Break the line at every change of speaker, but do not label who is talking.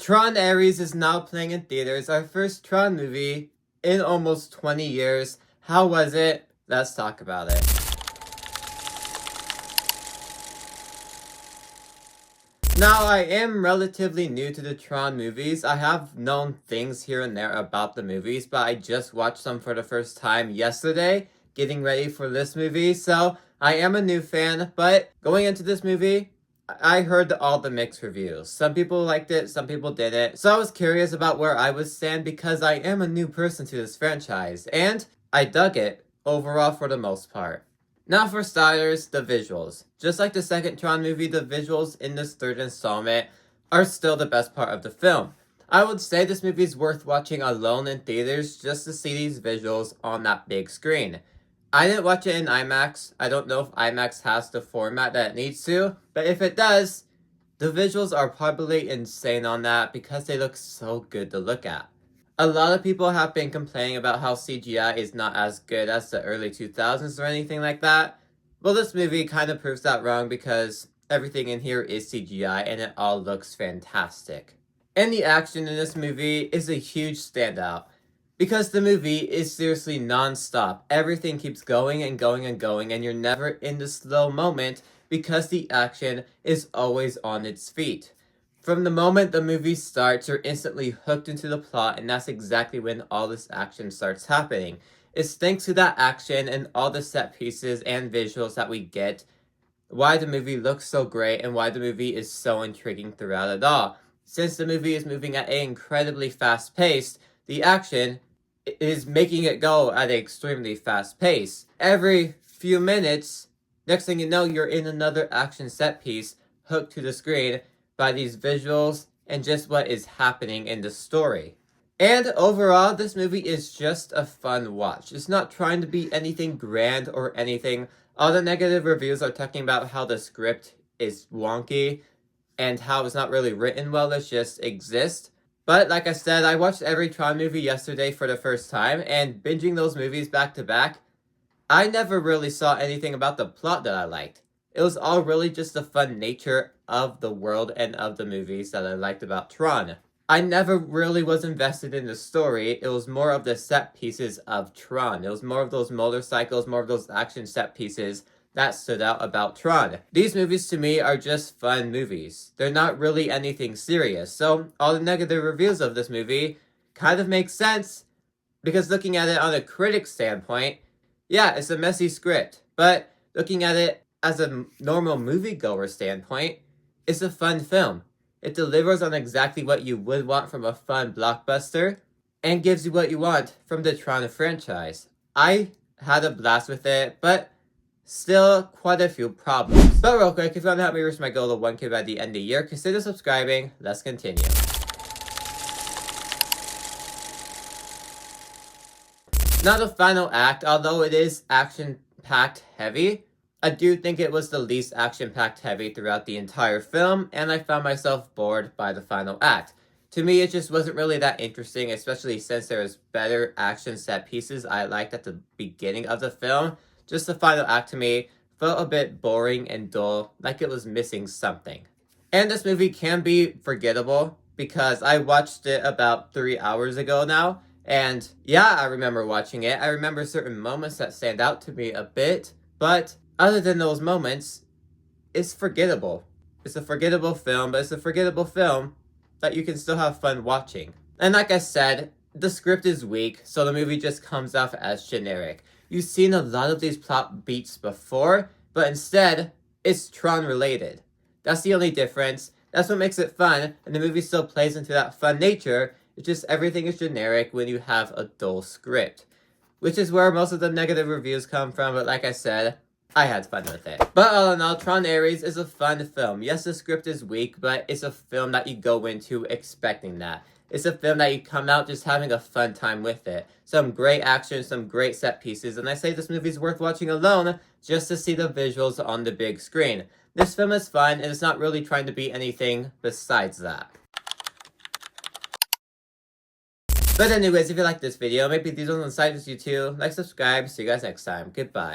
Tron Ares is now playing in theaters, our first Tron movie in almost 20 years. How was it? Let's talk about it. Now, I am relatively new to the Tron movies. I have known things here and there about the movies, but I just watched them for the first time yesterday, getting ready for this movie, so I am a new fan. But going into this movie, I heard all the mixed reviews. Some people liked it, some people didn't. So I was curious about where I would stand because I am a new person to this franchise, and I dug it overall for the most part. Now for starters, the visuals. Just like the second Tron movie, the visuals in this third installment are still the best part of the film. I would say this movie is worth watching alone in theaters just to see these visuals on that big screen. I didn't watch it in IMAX. I don't know if IMAX has the format that it needs to, but if it does, the visuals are probably insane on that because they look so good to look at. A lot of people have been complaining about how CGI is not as good as the early 2000s or anything like that. Well, this movie kind of proves that wrong because everything in here is CGI and it all looks fantastic. And the action in this movie is a huge standout because the movie is seriously non-stop. Everything keeps going and going and going, and you're never in the slow moment because the action is always on its feet. From the moment the movie starts, you're instantly hooked into the plot, and that's exactly when all this action starts happening. It's thanks to that action and all the set pieces and visuals that we get why the movie looks so great and why the movie is so intriguing throughout it all. Since the movie is moving at an incredibly fast pace, the action is making it go at an extremely fast pace. Every few minutes, next thing you know, you're in another action set piece hooked to the screen by these visuals and just what is happening in the story. And overall, this movie is just a fun watch. It's not trying to be anything grand or anything. All the negative reviews are talking about how the script is wonky and how it's not really written well, it just exists. But like I said, I watched every Tron movie yesterday for the first time, and binging those movies back to back, I never really saw anything about the plot that I liked. It was all really just the fun nature of the world and of the movies that I liked about Tron. I never really was invested in the story. It was more of the set pieces of Tron. It was more of those motorcycles, more of those action set pieces that stood out about Tron. These movies to me are just fun movies. They're not really anything serious. So all the negative reviews of this movie kind of make sense because looking at it on a critic standpoint, yeah, it's a messy script. But looking at it as a normal moviegoer standpoint, it's a fun film. It delivers on exactly what you would want from a fun blockbuster and gives you what you want from the Tron franchise. I had a blast with it, but still quite a few problems. But real quick, if you want to help me reach my goal of 1K by the end of the year, consider subscribing. Let's continue. Now the final act, although it is action-packed heavy, I do think it was the least action-packed heavy throughout the entire film, and I found myself bored by the final act. To me, it just wasn't really that interesting, especially since there was better action set pieces I liked at the beginning of the film. Just the final act to me felt a bit boring and dull, like it was missing something. And this movie can be forgettable, because I watched it about 3 hours ago now, and yeah, I remember watching it. I remember certain moments that stand out to me a bit, but other than those moments, it's forgettable. It's a forgettable film, but it's a forgettable film that you can still have fun watching. And like I said, the script is weak, so the movie just comes off as generic. You've seen a lot of these plot beats before, but instead, it's Tron related. That's the only difference. That's what makes it fun, and the movie still plays into that fun nature. It's just everything is generic when you have a dull script. Which is where most of the negative reviews come from, but like I said, I had fun with it. But all in all, Tron Ares is a fun film. Yes, the script is weak, but it's a film that you go into expecting that. It's a film that you come out just having a fun time with it. Some great action, some great set pieces, and I say this movie's worth watching alone just to see the visuals on the big screen. This film is fun, and it's not really trying to be anything besides that. But anyways, if you like this video, maybe these ones on the side with you too. Like, subscribe, see you guys next time. Goodbye.